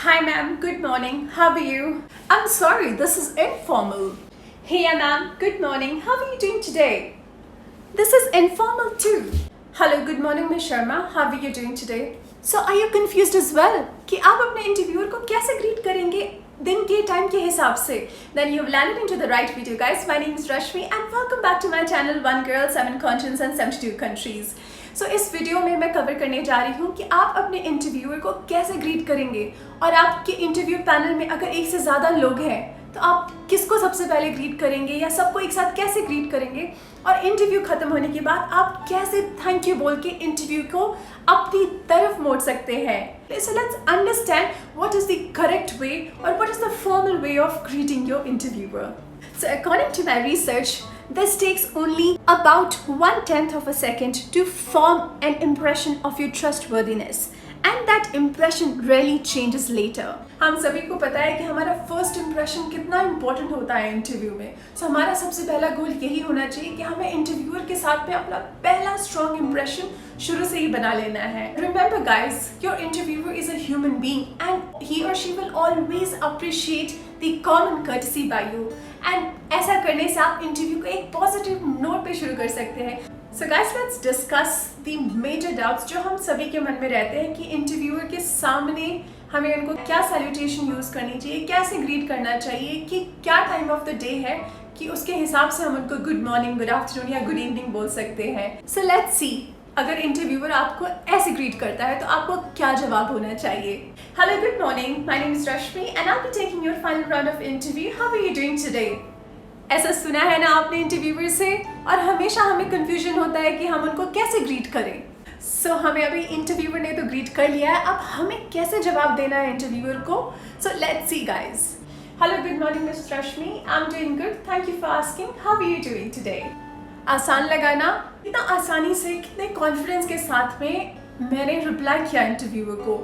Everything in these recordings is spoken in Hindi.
Hi ma'am, good morning. How are you? I'm sorry, this is informal. Heya ma'am, good morning. How are you doing today? This is informal too. Hello, good morning Ms. Sharma. How are you doing today? So are you confused as well कि आप अपने इंटरव्यूअर को कैसे ग्रीट करेंगे दिन के टाइम के हिसाब से? Then you've landed into the right video, guys. My name is Rashmi and welcome back to my channel One Girl, 7 Continents and 72 Countries. So इस वीडियो में मैं कवर करने जा रही हूँ कि आप अपने इंटरव्यूअर को कैसे ग्रीट करेंगे और आपके इंटरव्यू पैनल में अगर एक से ज़्यादा लोग हैं तो आप किसको सबसे पहले ग्रीट करेंगे या सबको एक साथ कैसे ग्रीट करेंगे और इंटरव्यू खत्म होने के बाद आप कैसे थैंक यू बोल के इंटरव्यू को अपनी तरफ मोड़ सकते हैं. So let's understand what is the correct way or what is the formal way of greeting your interviewer. So according to my research, this takes only about 1/10 of a second to form an impression of your trustworthiness. And that impression really changes later. हम सभी को पता है कि हमारा फर्स्ट इम्प्रेशन कितना इम्पोर्टेंट होता है इंटरव्यू में. सो हमारा सबसे पहला गोल यही होना चाहिए कि हमें इंटरव्यूअर के साथ में अपना पहला स्ट्रॉन्ग इम्प्रेशन शुरू से ही बना लेना है. Remember guys, your interviewer is a human being and he or she will always appreciate the common courtesy by you. And ऐसा करने से आप इंटरव्यू को एक पॉजिटिव नोट पे शुरू कर सकते हैं. So guys, let's discuss the major doubts जो हम सभी के मन में रहते हैं कि इंटरव्यूअर के सामने हमें उनको क्या सैल्यूटेशन यूज़ करनी चाहिए, कैसे ग्रीट करना चाहिए, कि क्या टाइम ऑफ द डे है कि उसके हिसाब से हम उनको गुड मॉर्निंग, गुड आफ्टरनून या गुड इवनिंग बोल सकते हैं. So let's see, अगर इंटरव्यूअर आपको ऐसे ग्रीट करता है तो आपको क्या जवाब होना चाहिए. Hello, good morning. My name is Rashmi and I'll be taking your final round of interview. How are you doing today? ऐसा सुना है ना आपने इंटरव्यूअर से, और हमेशा हमें कंफ्यूजन होता है कि हम उनको कैसे ग्रीट करें. सो हमें अभी इंटरव्यूअर ने तो ग्रीट कर लिया है, अब हमें कैसे जवाब देना है इंटरव्यूअर को. So let's see guys. Hello, good morning miss Rashmi. I am doing good, thank you for asking. How are you doing today? आसान लगा ना? कितना आसानी से, कितने कॉन्फिडेंस के साथ में मैंने रिप्लाई किया इंटरव्यूअर को.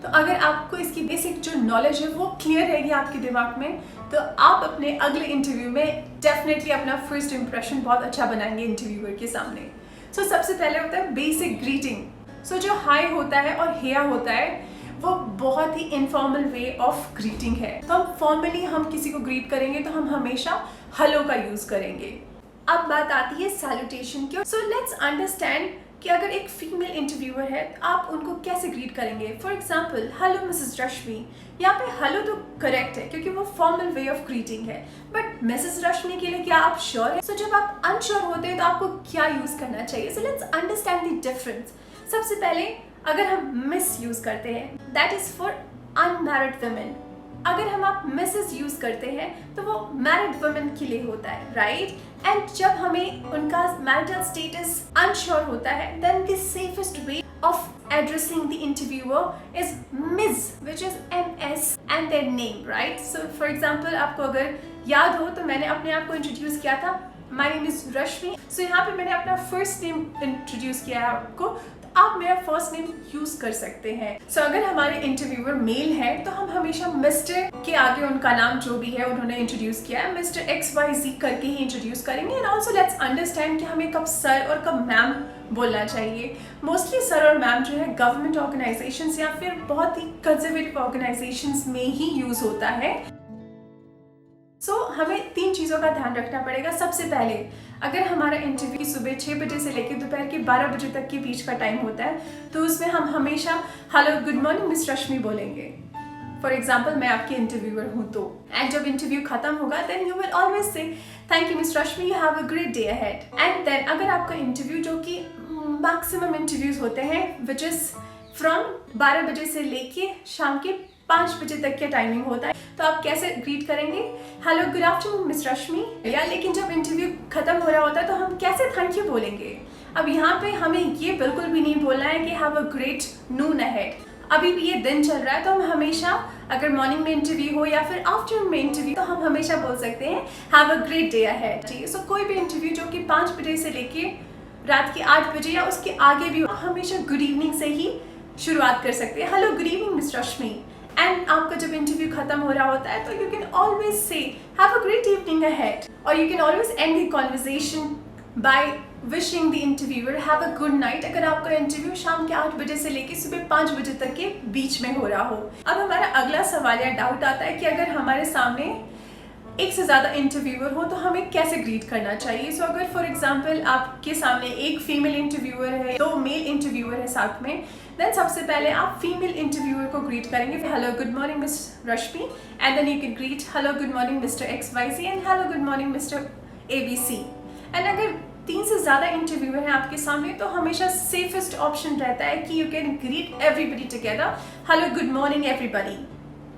तो अगर आपको इसकी बेसिक जो नॉलेज है वो क्लियर रहेगी आपके दिमाग में, तो आप अपने अगले इंटरव्यू में डेफिनेटली अपना फर्स्ट इंप्रेशन बहुत अच्छा बनाएंगे इंटरव्यूअर के सामने. सो सबसे पहले होता है बेसिक ग्रीटिंग. सो जो हाय होता है और हेया होता है वो बहुत ही इनफॉर्मल वे ऑफ ग्रीटिंग है. तो हम फॉर्मली हम किसी को ग्रीट करेंगे तो हम हमेशा हेलो का यूज करेंगे. अब बात आती है सैल्यूटेशन की. सो लेट्स अंडरस्टैंड कि अगर एक फीमेल इंटरव्यूअर है तो आप उनको कैसे ग्रीट करेंगे. फॉर एग्जाम्पल, हेलो मिसेस रश्मि. यहाँ पे हेलो तो करेक्ट है क्योंकि वो फॉर्मल वे ऑफ ग्रीटिंग है, बट मिसेस रश्मि के लिए क्या आप श्योर है? सो जब आप अनश्योर होते हैं तो आपको क्या यूज करना चाहिए. So let's understand the difference. सबसे पहले अगर हम मिस यूज करते हैं, that is for unmarried women. अगर हम आप मिसेस यूज करते हैं तो वो मैरिड वुमेन के लिए होता है, राइट? एंड जब हमें उनका मैरिटल स्टेटस अनश्योर होता है, then the safest way of addressing the interviewer is miss, which is MS and their name, right? So for example, आपको अगर याद हो तो मैंने अपने आप को इंट्रोड्यूस किया था, माय नेम इज रश्मि. सो यहाँ पे मैंने अपना फर्स्ट नेम इंट्रोड्यूस किया है आपको, आप मेरा फर्स्ट नेम यूज कर सकते हैं. सो अगर हमारे इंटरव्यूअर मेल है तो हम हमेशा मिस्टर के आगे उनका नाम जो भी है उन्होंने इंट्रोड्यूस किया है, मिस्टर XYZ करके ही इंट्रोड्यूस करेंगे. एंड ऑल्सो लेट्स अंडरस्टैंड कि हमें कब सर और कब मैम बोलना चाहिए. मोस्टली सर और मैम जो है गवर्नमेंट ऑर्गेनाइजेशंस या फिर बहुत ही कंजर्वेटिव ऑर्गेनाइजेशंस में ही यूज होता है. सो हमें 3 चीज़ों का ध्यान रखना पड़ेगा. सबसे पहले, अगर हमारा इंटरव्यू सुबह 6 बजे से लेकर दोपहर के 12 बजे तक के बीच का टाइम होता है तो उसमें हम हमेशा हेलो, गुड मॉर्निंग मिस रश्मि बोलेंगे. फॉर एग्जाम्पल, मैं आपकी इंटरव्यूअर हूँ तो, एंड जब इंटरव्यू खत्म होगा then you will always say thank you miss Rashmi, you have a great day ahead. And then अगर आपका इंटरव्यू, जो कि मैक्सिमम इंटरव्यूज होते हैं विच इज फ्रॉम 12 बजे से लेके शाम के 5 बजे तक का टाइमिंग होता है, तो आप कैसे ग्रीट करेंगे? हेलो, गुड आफ्टरनून मिस रश्मि. या लेकिन जब इंटरव्यू खत्म हो रहा होता है तो हम कैसे थैंक यू बोलेंगे? अब यहाँ पे हमें ये बिल्कुल भी नहीं बोलना है कि have a great Noon ahead. अभी भी ये दिन चल रहा है तो हम हमेशा, अगर मॉर्निंग में इंटरव्यू हो या फिर आफ्टरनून में इंटरव्यू, तो हम हमेशा बोल सकते हैं have a great day ahead. So कोई भी इंटरव्यू जो कि 5 बजे से लेके रात के 8 बजे या उसके आगे भी, हमेशा गुड इवनिंग से ही शुरुआत कर सकते हैं. Hello, good evening miss Rashmi. And आपका जब इंटरव्यू खत्म हो रहा होता है तो you can always say have a great evening ahead, और you can always end the conversation by wishing the interviewer have a good night अगर आपका इंटरव्यू शाम के 8 बजे से लेकर सुबह 5 बजे तक के बीच में हो रहा हो। अब हमारा अगला सवाल या डाउट आता है कि अगर हमारे सामने एक से ज़्यादा इंटरव्यूअर हो तो हमें कैसे ग्रीट करना चाहिए। सो अगर फॉर एग्जांपल आपके सामने एक फीमेल इंटरव्यूअर है, 2 मेल इंटरव्यूअर है साथ में, देन सबसे पहले आप फीमेल इंटरव्यूअर को ग्रीट करेंगे, hello good morning miss Rashmi, and then you can greet hello good morning mister XYZ and hello good morning mister ABC। And अगर 3 से ज़्यादा इंटरव्यूअर हैं आपके सामने तो हमेशा सेफेस्ट ऑप्शन रहता है कि you can greet everybody together, hello good morning everybody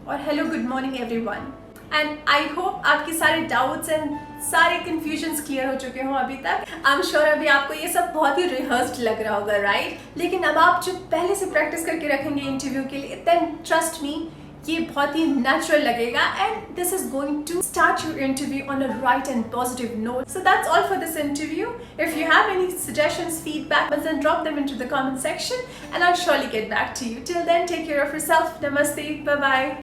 और hello good morning everyone. And I hope आपके सारे डाउट्स एंड सारे कंफ्यूजन्स क्लियर हो चुके हों अभी तक। आई एम श्योर अभी आपको ये सब बहुत ही रिहर्स्ड लग रहा होगा, राइट? लेकिन अब आप जो पहले से प्रैक्टिस करके रखेंगे इंटरव्यू के लिए, देन ट्रस्ट मी ये बहुत ही नेचुरल लगेगा and this is going to start your interview on a right and positive note. So that's all for this interview. If you have any suggestions, feedback, then drop them into the comment section and I'll surely get back to you. Till then, take care of yourself. Namaste. Bye-bye.